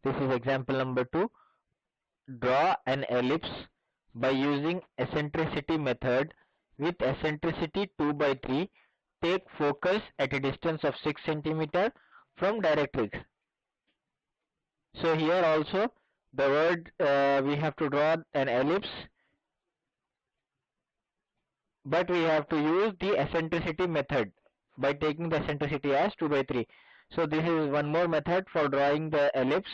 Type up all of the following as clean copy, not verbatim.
This is example number 2. Draw an ellipse by using eccentricity method with eccentricity 2 by 3. Take focus at a distance of 6 cm from directrix. So here also the word we have to draw an ellipse, but we have to use the eccentricity method by taking the eccentricity as 2 by 3. So this is one more method for drawing the ellipse,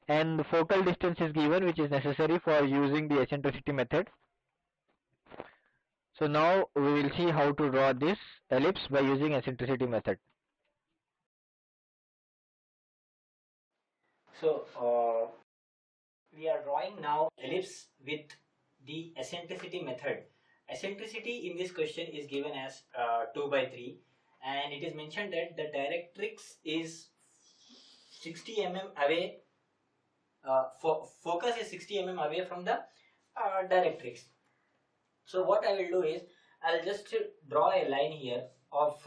and the focal distance is given, which is necessary for using the eccentricity method. So now we will see how to draw this ellipse by using eccentricity method. So we are drawing now ellipse with the eccentricity method. Eccentricity in this question is given as 2 by 3, and it is mentioned that the directrix is 60 mm away, focus is 60 mm away from the directrix. So what I will do is I'll just draw a line here of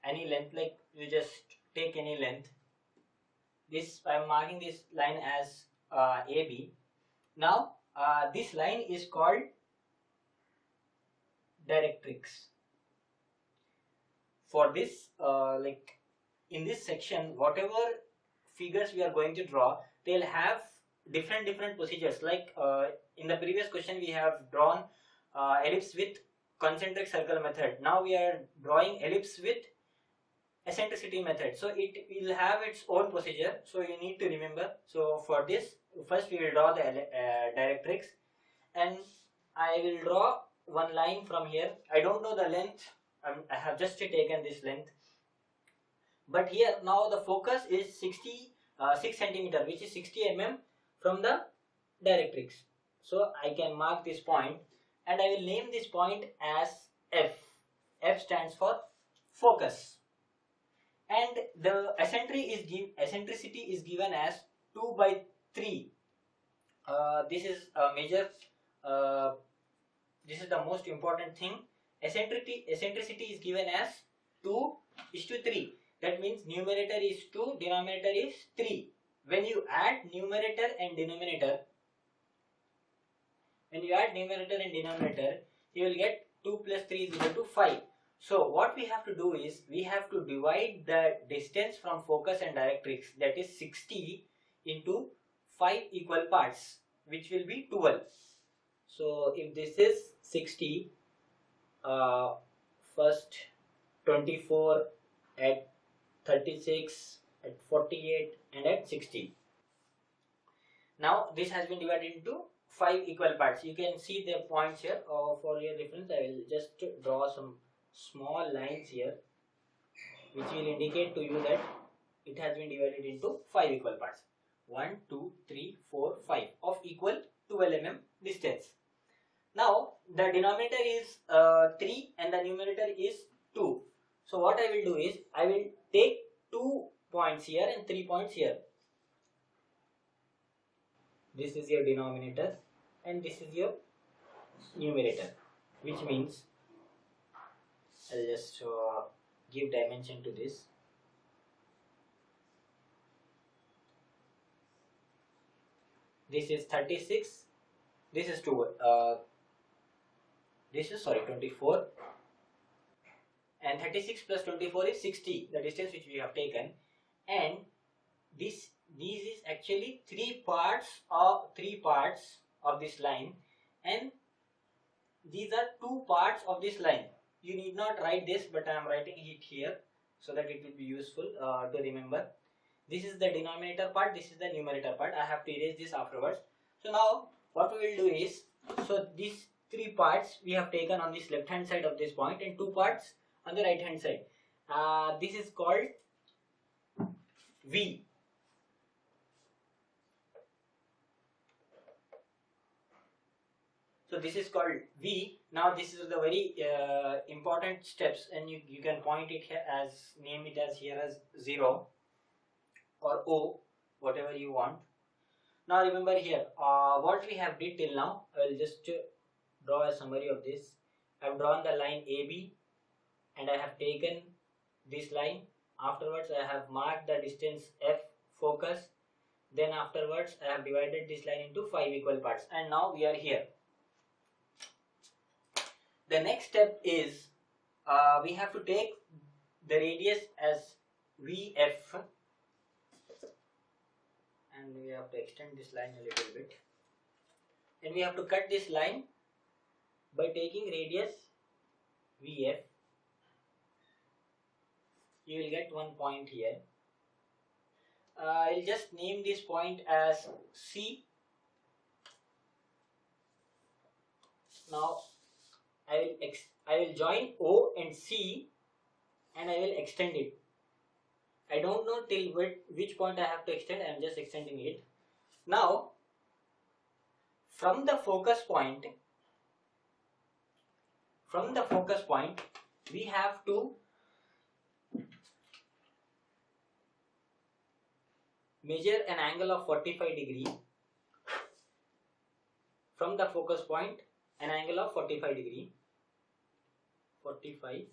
any length, like you just take any length. This I'm marking this line as AB. Now this line is called directrix. For this, like in this section, whatever figures we are going to draw, they'll have different procedures. Like in the previous question, we have drawn ellipse with concentric circle method. Now we are drawing ellipse with eccentricity method. So it will have its own procedure. So you need to remember. So for this, first we will draw the directrix, and I will draw one line from here. I don't know the length. I have just taken this length. But here now the focus is 6 centimeter, which is 60 mm from the directrix. So I can mark this point, and I will name this point as F. F stands for focus. And the eccentricity is given as 2 by 3. This is a major. This is the most important thing. Eccentricity is given as 2:3. That means numerator is 2, denominator is 3. When you add numerator and denominator, you will get 2 plus 3 is equal to 5. So what we have to do is we have to divide the distance from focus and directrix, that is 60, into 5 equal parts, which will be 12. So if this is 60, first 24 at 36 at 48 and at 60. Now this has been divided into 5 equal parts. You can see the points here. For your reference, I will just draw some small lines here, which will indicate to you that it has been divided into 5 equal parts. 1, 2, 3, 4, 5 of equal 12 mm distance. Now the denominator is 3 and the numerator is 2. So what I will do is I will take 2 points here and 3 points here. This is your denominator and this is your numerator, which means I'll just give dimension to this. This is 36. This is 24, and 36 plus 24 is 60, the distance which we have taken, and these is actually 3 parts of this line, and these are 2 parts of this line. You need not write this, but I am writing it here so that it will be useful to remember. This is the denominator part, this is the numerator part. I have to erase this afterwards. So now what we will do is, so these 3 parts we have taken on this left hand side of this point and 2 parts on the right hand side. This is called V. So this is called V. Now this is the very important steps, and you can point it here as, name it as here as 0 or O, whatever you want. Now remember here, what we have did till now, I will just draw a summary of this. I have drawn the line AB and I have taken this line. Afterwards I have marked the distance F, focus, Then afterwards I have divided this line into 5 equal parts, and now we are here. The next step is we have to take the radius as VF, and we have to extend this line a little bit, and we have to cut this line by taking radius VF. You will get one point here. I'll just name this point as C. Now I will join O and C, and I will extend it. I don't know till which point I have to extend. I am just extending it. Now from the focus point, we have to measure an angle of 45 degree. From the focus point, an angle of 45 degree, 45,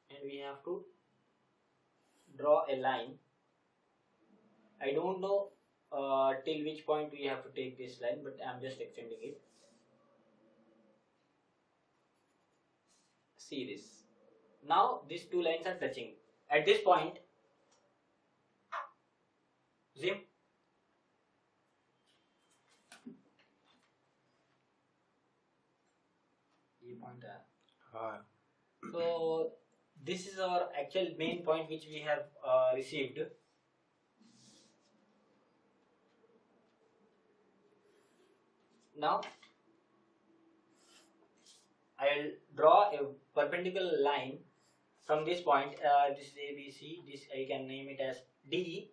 and we have to draw a line. I don't know till which point we have to take this line, but I am just extending it. See this. Now these two lines are touching. At this point, zoom. So this is our actual main point which we have received. Now I will draw a perpendicular line from this point. This is ABC. This I can name it as D,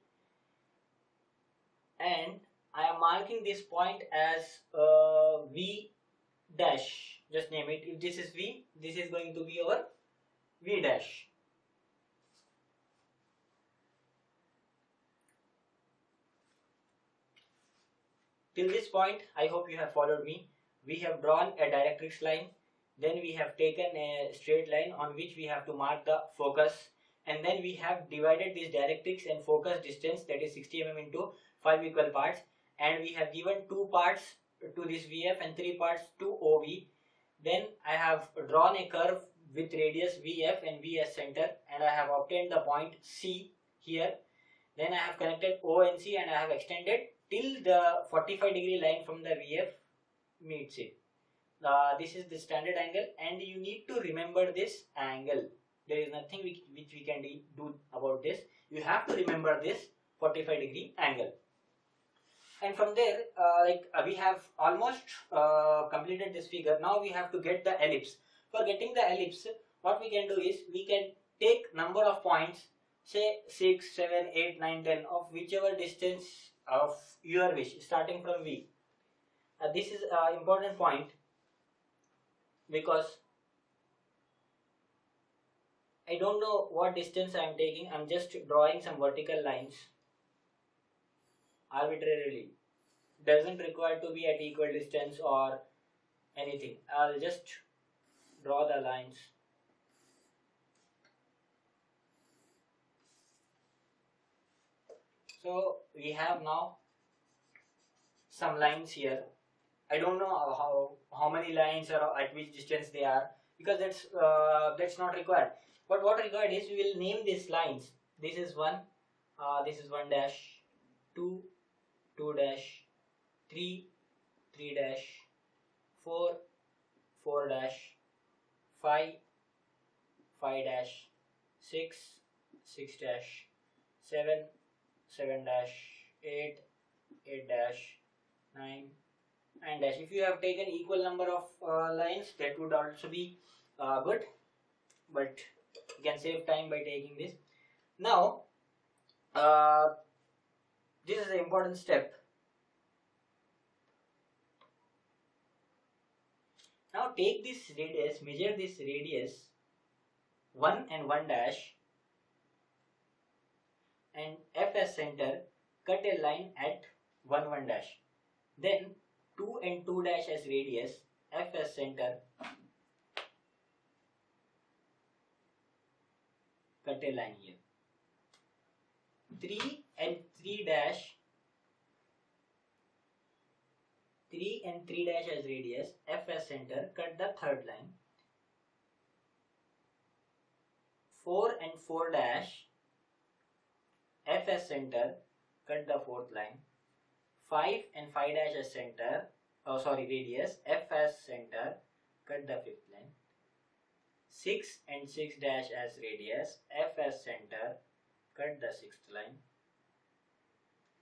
and I am marking this point as V dash. Just name it. If this is V, this is going to be our V dash. Till this point, I hope you have followed me. We have drawn a directrix line. Then we have taken a straight line on which we have to mark the focus. And then we have divided this directrix and focus distance, that is 60 mm, into 5 equal parts. And we have given 2 parts to this VF and 3 parts to OV. Then I have drawn a curve with radius VF and V as center, and I have obtained the point C here. Then I have connected O and C, and I have extended till the 45 degree line from the VF meets it. This is the standard angle, and you need to remember this angle. There is nothing which we can do about this. You have to remember this 45 degree angle. And from there, we have almost completed this figure. Now we have to get the ellipse. For getting the ellipse, what we can do is we can take number of points, say 6, 7, 8, 9, 10, of whichever distance of your wish, starting from V. This is an important point because I don't know what distance I am taking. I am just drawing some vertical lines arbitrarily. Doesn't require to be at equal distance or anything. I'll just draw the lines. So we have now some lines here. I don't know how many lines or at which distance they are, because that's not required. But what required is we will name these lines. This is 1, this is 1 dash, 2, 2 dash, 3, 3 dash, 4, 4 dash, 5, 5 dash, 6, 6 dash, 7, 7 dash, 8, 8 dash, 9, 9 dash. If you have taken equal number of lines, that would also be good, but you can save time by taking this. Now this is the important step. Now take this radius, measure this radius 1 and 1 dash, and F as center, cut a line at 1, 1 dash. Then 2 and 2 dash as radius, F as center, cut a line here. 3 and 3 dash, 3 and 3 dash as radius, F as center, cut the third line. 4 and 4 dash, F as center, cut the fourth line. 5 and 5 dash as center, radius, F as center, cut the fifth line. 6 and 6 dash as radius, F as center, cut the sixth line.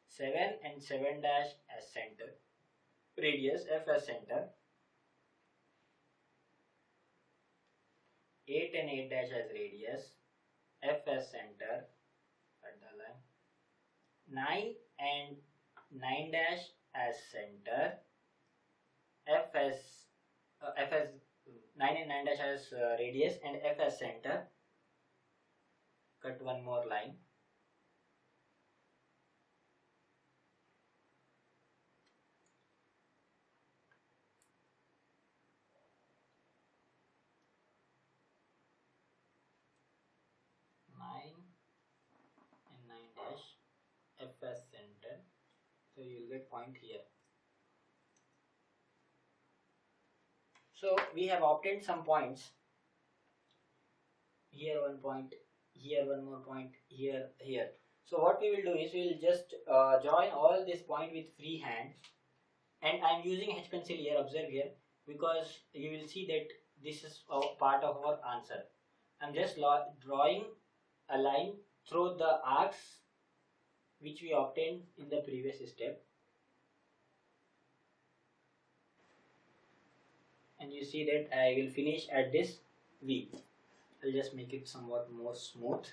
7 and 7 dash as center, radius, F as center. 8 and 8 dash as radius, F as center, cut the line. 9 and 9 dash as center, F as 9 and 9 dash as radius and F as center, cut one more line. And 9 dash, F as center, so you will get point here. So we have obtained some points. Here one point, here one more point, here. So what we will do is we will just join all this point with free hand, and I am using H pencil here, observe here, because you will see that this is a part of our answer. I am just drawing a line through the arcs which we obtained in the previous step, and you see that I will finish at this V. I'll just make it somewhat more smooth.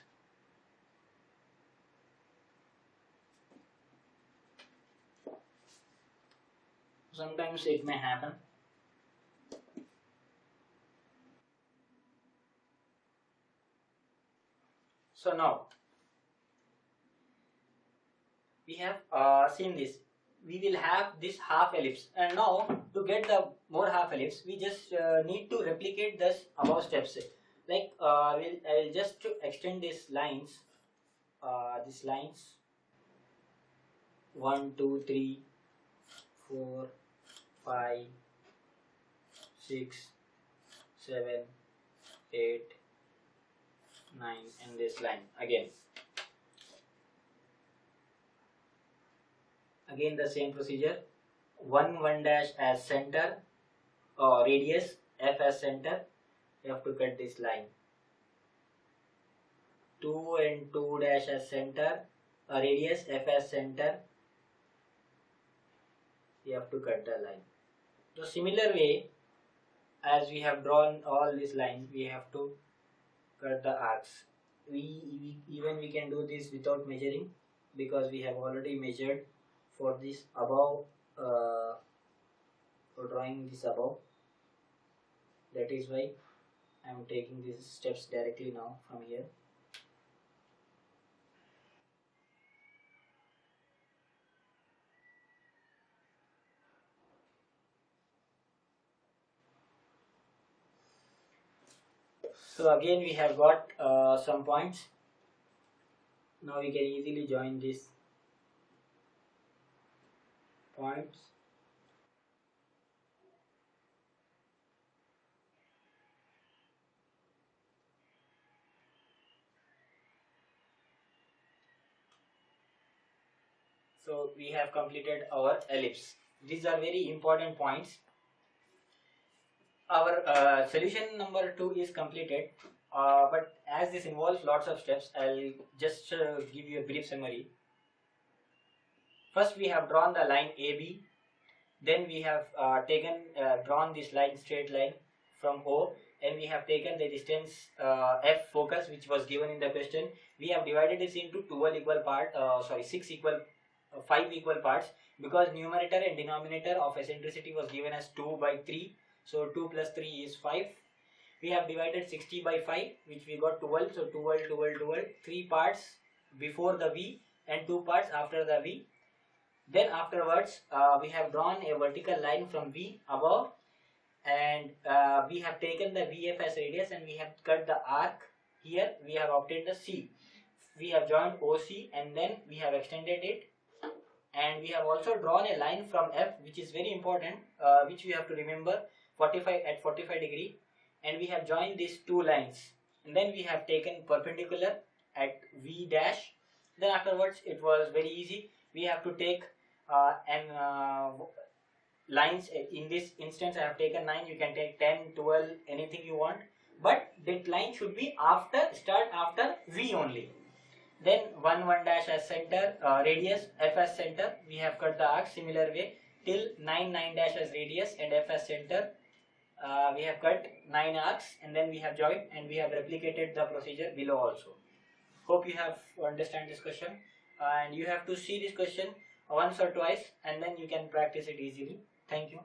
Sometimes it may happen. So now we have seen this. We will have this half ellipse, and now to get the more half ellipse, we just need to replicate this above steps. Like I'll just extend these lines. 1, 2, 3, 4, 5, 6, 7, 8, 9, and this line again. Again the same procedure. 1 dash as center, radius, F as center, you have to cut this line. 2 and 2 dash as center, radius, F as center, you have to cut the line. So similar way, as we have drawn all these lines, we have to cut the arcs. We can do this without measuring, because we have already measured for this above, for drawing this above. That is why I am taking these steps directly now from here. So again we have got some points. Now we can easily join these points. So we have completed our ellipse. These are very important points. Our solution number 2 is completed, but as this involves lots of steps, I'll just give you a brief summary. First we have drawn the line AB, then we have drawn this line, straight line from O, and we have taken the distance F focus, which was given in the question. We have divided this into 5 equal parts, because numerator and denominator of eccentricity was given as 2 by 3. So 2 plus 3 is 5. We have divided 60 by 5, which we got 12. So 12, 3 parts before the V and 2 parts after the V. Then afterwards we have drawn a vertical line from V above, and we have taken the VF as radius, and we have cut the arc. Here we have obtained the C. We have joined OC, and then we have extended it and we have also drawn a line from F, which is very important, which we have to remember, 45 at 45 degree, and we have joined these two lines, and then we have taken perpendicular at V dash. Then afterwards it was very easy. We have to take lines. In this instance I have taken 9. You can take 10, 12, anything you want, but that line should be start after V only. Then 1 dash as center, radius, F as center. We have cut the arc similar way till 9 dash as radius and F as center. We have cut 9 arcs, and then we have joined, and we have replicated the procedure below also. Hope you have understand this question, and you have to see this question once or twice, and then you can practice it easily. Thank you.